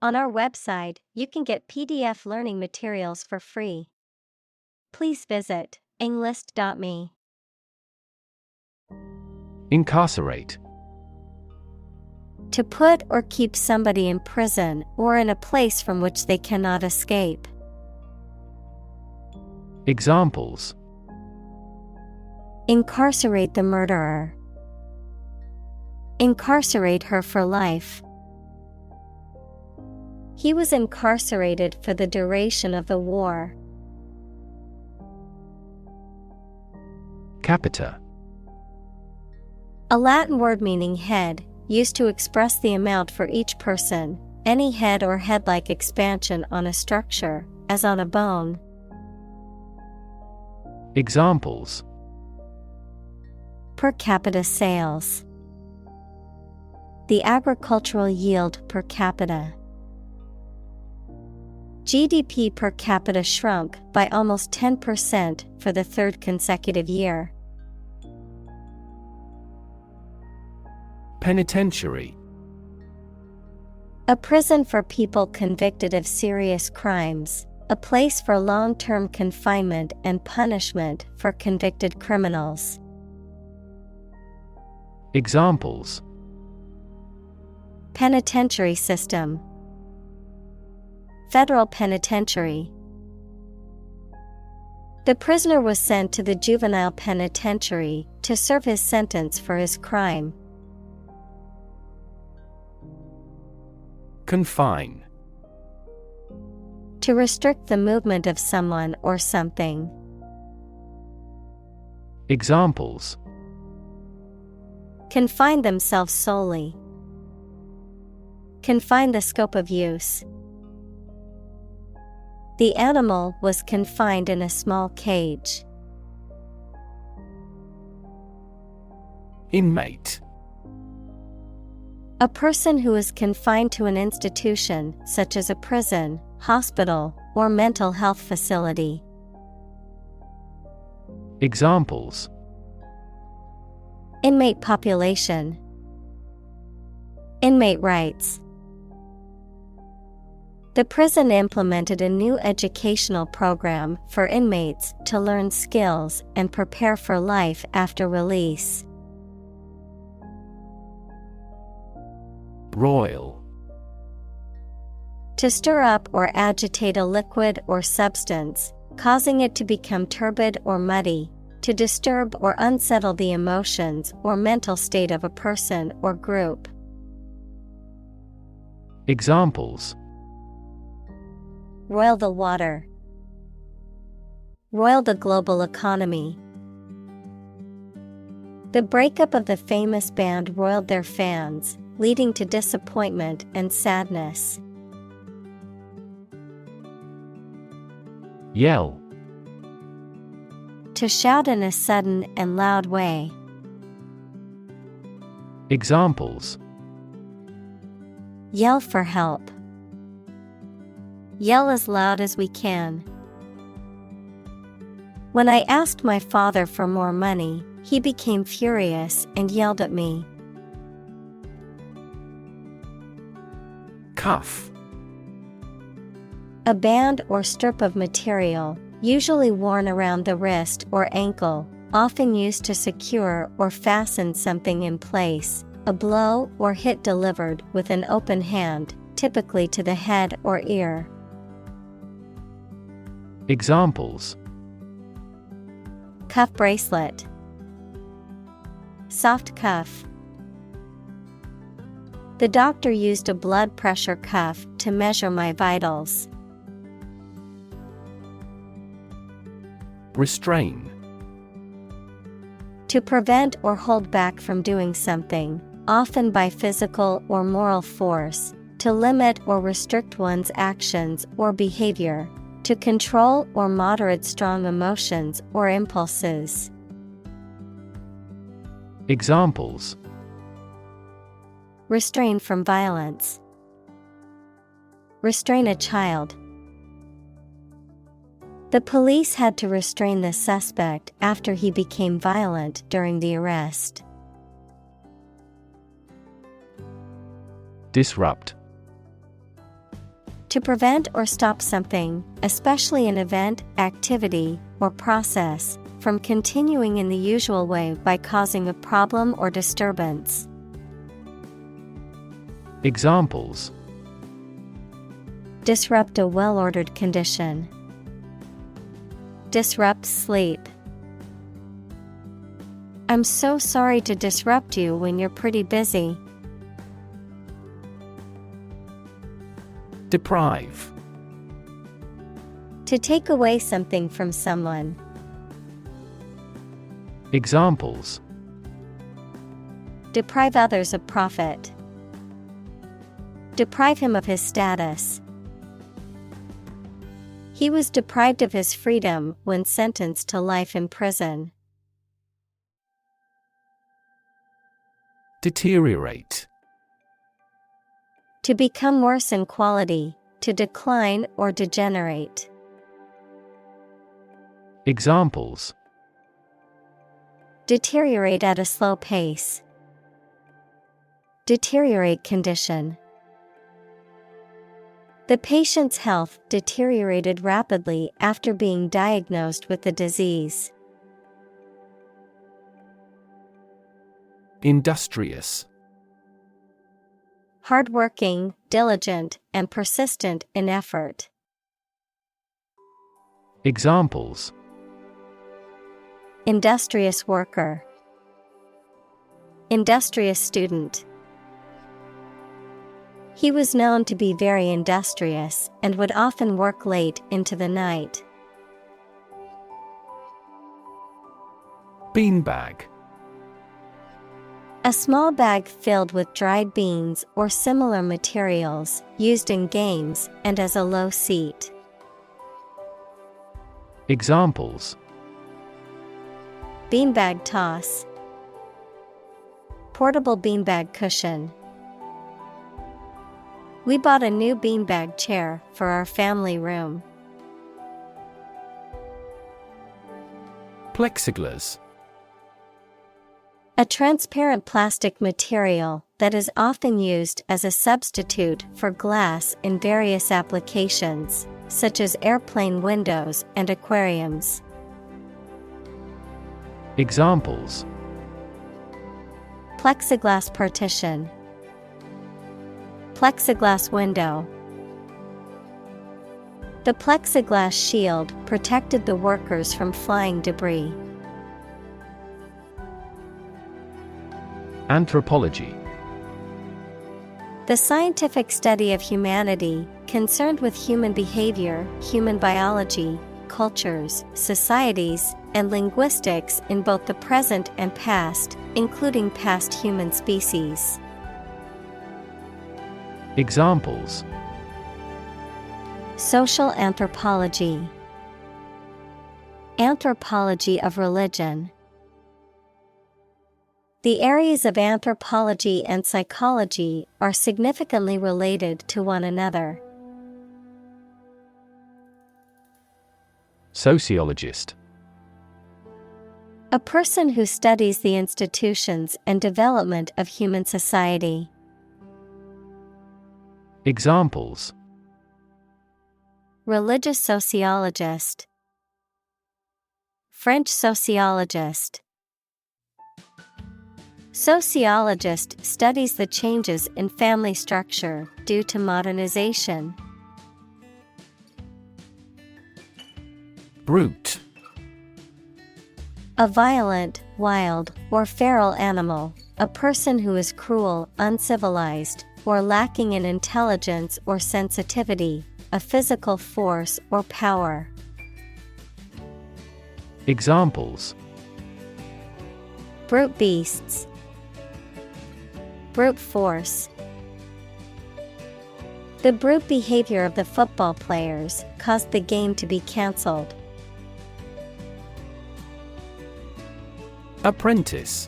On our website, you can get PDF learning materials for free. Please visit englist.me. Incarcerate. To put or keep somebody in prison or in a place from which they cannot escape. Examples: Incarcerate the murderer. Incarcerate her for life. He was incarcerated for the duration of the war. Capita. A Latin word meaning head, used to express the amount for each person, any head or head-like expansion on a structure, as on a bone. Examples: Per capita sales. The agricultural yield per capita. GDP per capita shrunk by almost 10% for the third consecutive year. Penitentiary. A prison for people convicted of serious crimes, a place for long-term confinement and punishment for convicted criminals. Examples: Penitentiary system. Federal penitentiary. The prisoner was sent to the juvenile penitentiary to serve his sentence for his crime. Confine. To restrict the movement of someone or something. Examples: Confine themselves solely. Confine the scope of use. The animal was confined in a small cage. Inmate. A person who is confined to an institution, such as a prison, hospital, or mental health facility. Examples: Inmate population. Inmate rights. The prison implemented a new educational program for inmates to learn skills and prepare for life after release. Roil. To stir up or agitate a liquid or substance, causing it to become turbid or muddy, to disturb or unsettle the emotions or mental state of a person or group. Examples: Roil the water. Roil the global economy. The breakup of the famous band roiled their fans, leading to disappointment and sadness. Yell. To shout in a sudden and loud way. Examples: Yell for help. Yell as loud as we can. When I asked my father for more money, he became furious and yelled at me. Cuff. A band or strip of material, usually worn around the wrist or ankle, often used to secure or fasten something in place, a blow or hit delivered with an open hand, typically to the head or ear. Examples: Cuff bracelet. Soft cuff. The doctor used a blood pressure cuff to measure my vitals. Restrain. To prevent or hold back from doing something, often by physical or moral force, to limit or restrict one's actions or behavior, to control or moderate strong emotions or impulses. Examples: Restrain from violence. Restrain a child. The police had to restrain the suspect after he became violent during the arrest. Disrupt. To prevent or stop something, especially an event, activity, or process, from continuing in the usual way by causing a problem or disturbance. Examples: disrupt a well-ordered condition. Disrupt sleep. I'm so sorry to disrupt you when you're pretty busy. Deprive. To take away something from someone. Examples: deprive others of profit. Deprive him of his status. He was deprived of his freedom when sentenced to life in prison. Deteriorate. To become worse in quality, to decline or degenerate. Examples: deteriorate at a slow pace. Deteriorate condition. The patient's health deteriorated rapidly after being diagnosed with the disease. Industrious. Hardworking, diligent, and persistent in effort. Examples: industrious worker. Industrious student. He was known to be very industrious and would often work late into the night. Beanbag. A small bag filled with dried beans or similar materials, used in games and as a low seat. Examples: beanbag toss. Portable beanbag cushion. We bought a new beanbag chair for our family room. Plexiglass. A transparent plastic material that is often used as a substitute for glass in various applications, such as airplane windows and aquariums. Examples: plexiglass partition. Plexiglass window. The plexiglass shield protected the workers from flying debris. Anthropology. The scientific study of humanity, concerned with human behavior, human biology, cultures, societies, and linguistics in both the present and past, including past human species. Examples: social anthropology. Anthropology of religion. The areas of anthropology and psychology are significantly related to one another. Sociologist. A person who studies the institutions and development of human society. Examples: religious sociologist. French sociologist. Sociologist studies the changes in family structure due to modernization. Brute. A violent, wild, or feral animal, a person who is cruel, uncivilized, or lacking in intelligence or sensitivity, a physical force or power. Examples: brute beasts. Brute force. The brute behavior of the football players caused the game to be cancelled. Apprentice.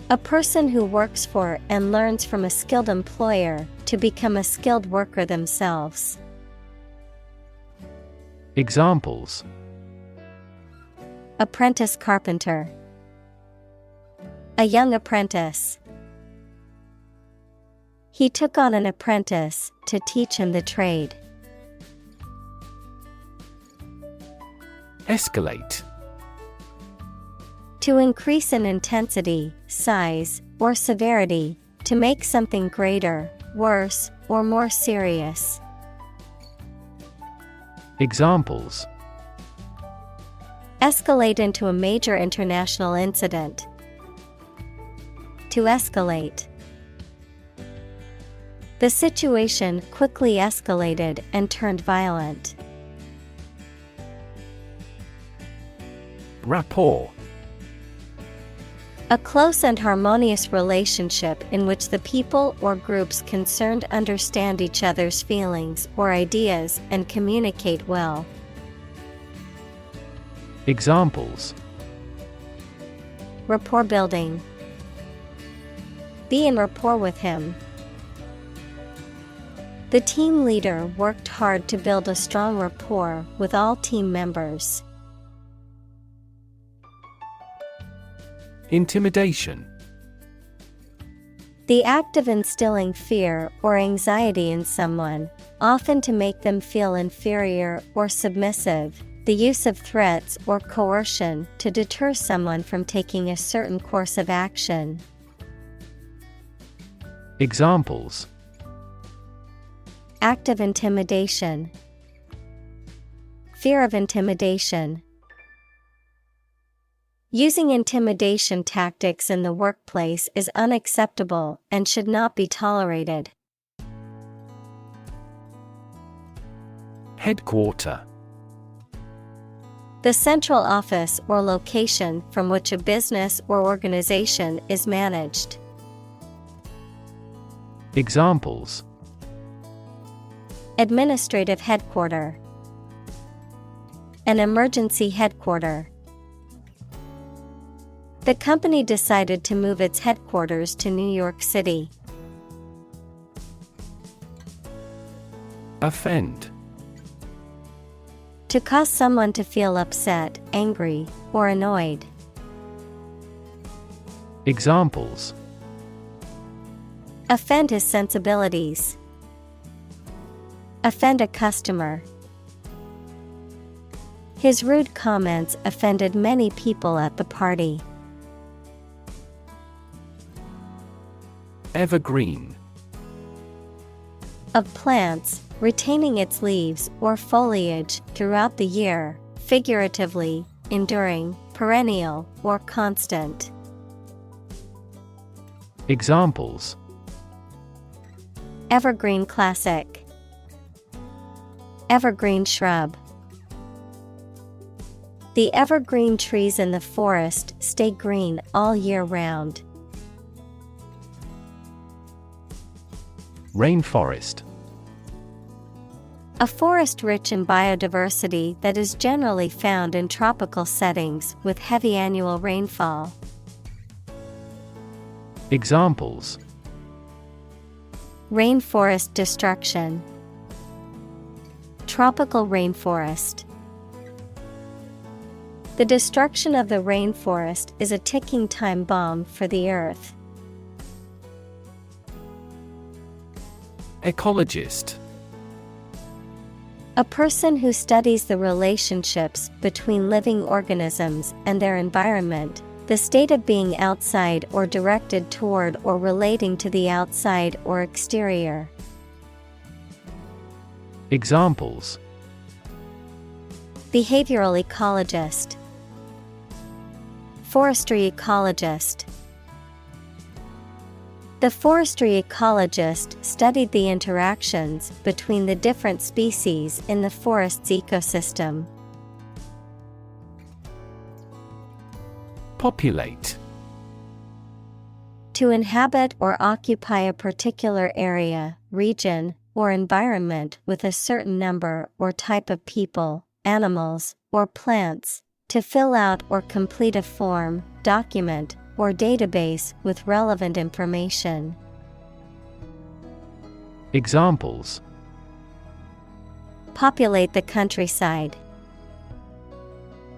A person who works for and learns from a skilled employer to become a skilled worker themselves. Examples: apprentice carpenter. A young apprentice. He took on an apprentice to teach him the trade. Escalate. To increase in intensity, size, or severity, to make something greater, worse, or more serious. Examples: escalate into a major international incident. To escalate. The situation quickly escalated and turned violent. Rapport. A close and harmonious relationship in which the people or groups concerned understand each other's feelings or ideas and communicate well. Examples: rapport building. Be in rapport with him. The team leader worked hard to build a strong rapport with all team members. Intimidation. The act of instilling fear or anxiety in someone, often to make them feel inferior or submissive. The use of threats or coercion to deter someone from taking a certain course of action. Examples: act of intimidation. Fear of intimidation. Using intimidation tactics in the workplace is unacceptable and should not be tolerated. Headquarter. The central office or location from which a business or organization is managed. Examples: administrative headquarter. An emergency headquarter. The company decided to move its headquarters to New York City. Offend. To cause someone to feel upset, angry, or annoyed. Examples: offend his sensibilities. Offend a customer. His rude comments offended many people at the party. Evergreen. Of plants, retaining its leaves or foliage throughout the year, figuratively, enduring, perennial, or constant. Examples: evergreen classic. Evergreen shrub. The evergreen trees in the forest stay green all year round. Rainforest. A forest rich in biodiversity that is generally found in tropical settings with heavy annual rainfall. Examples: rainforest destruction. Tropical rainforest. The destruction of the rainforest is a ticking time bomb for the earth. Ecologist. A person who studies the relationships between living organisms and their environment, the state of being outside or directed toward or relating to the outside or exterior. Examples: behavioral ecologist. Forestry ecologist. The forestry ecologist studied the interactions between the different species in the forest's ecosystem. Populate. To inhabit or occupy a particular area, region, or environment with a certain number or type of people, animals, or plants, to fill out or complete a form, document, or database with relevant information. Examples: populate the countryside.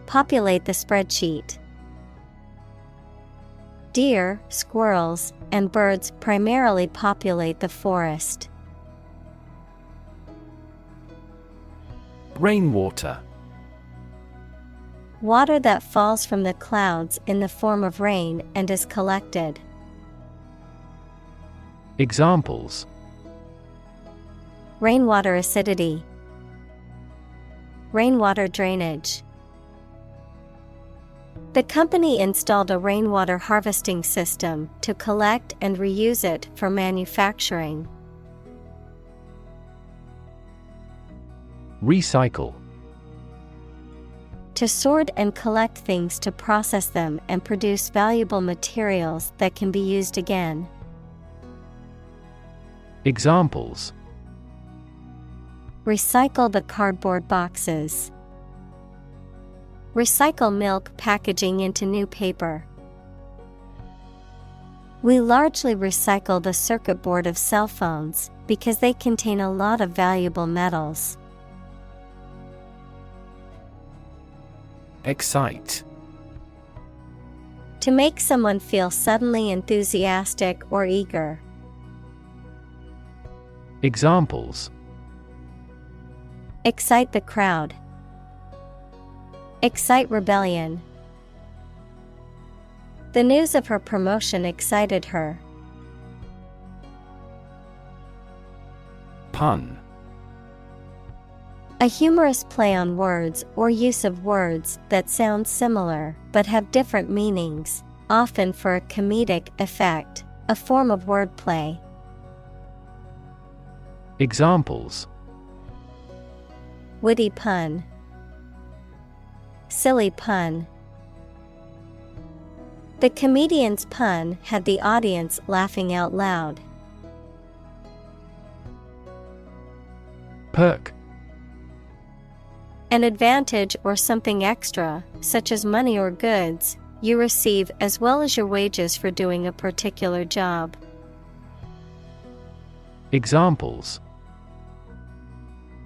Populate the spreadsheet. Deer, squirrels, and birds primarily populate the forest. Rainwater. Water that falls from the clouds in the form of rain and is collected. Examples: Rainwater acidity, rainwater drainage. The company installed a rainwater harvesting system to collect and reuse it for manufacturing. Recycle. To sort and collect things to process them and produce valuable materials that can be used again. Examples: Recycle the cardboard boxes. Recycle milk packaging into new paper. We largely recycle the circuit board of cell phones because they contain a lot of valuable metals. Excite. To make someone feel suddenly enthusiastic or eager. Examples: Excite the crowd. Excite rebellion. The news of her promotion excited her. Pun. A humorous play on words or use of words that sound similar but have different meanings, often for a comedic effect, a form of wordplay. Examples: Witty pun. Silly pun. The comedian's pun had the audience laughing out loud. Perk. An advantage or something extra, such as money or goods, you receive as well as your wages for doing a particular job. Examples: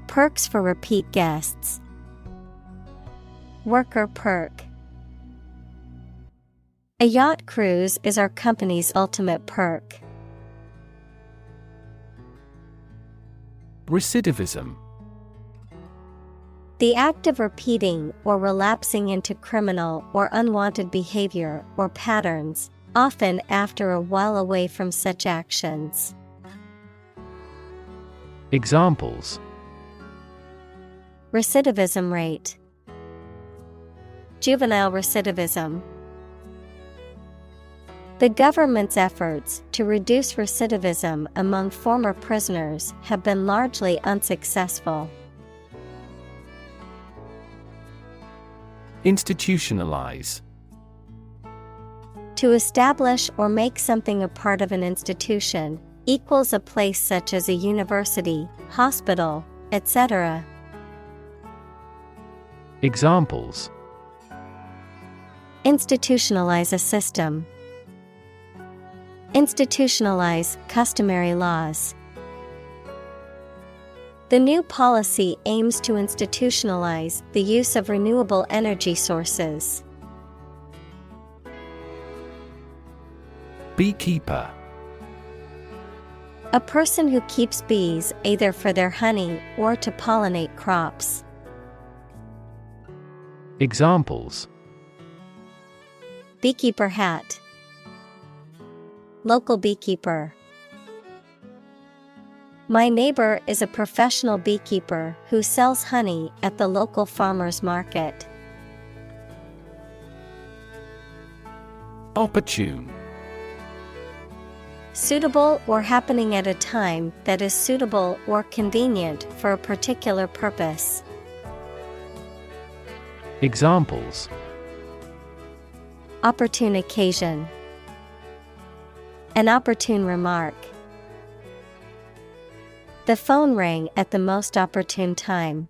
Perks for repeat guests. Worker perk. A yacht cruise is our company's ultimate perk. Recidivism. The act of repeating or relapsing into criminal or unwanted behavior or patterns, often after a while away from such actions. Examples: Recidivism rate. Juvenile recidivism. The government's efforts to reduce recidivism among former prisoners have been largely unsuccessful. Institutionalize. To establish or make something a part of an institution, equals a place such as a university, hospital, etc. Examples: Institutionalize a system. Institutionalize customary laws. The new policy aims to institutionalize the use of renewable energy sources. Beekeeper. A person who keeps bees either for their honey or to pollinate crops. Examples: Beekeeper hat. Local beekeeper. My neighbor is a professional beekeeper who sells honey at the local farmers market. Opportune. Suitable or happening at a time that is suitable or convenient for a particular purpose. Examples: Opportune occasion. An opportune remark. The phone rang at the most opportune time.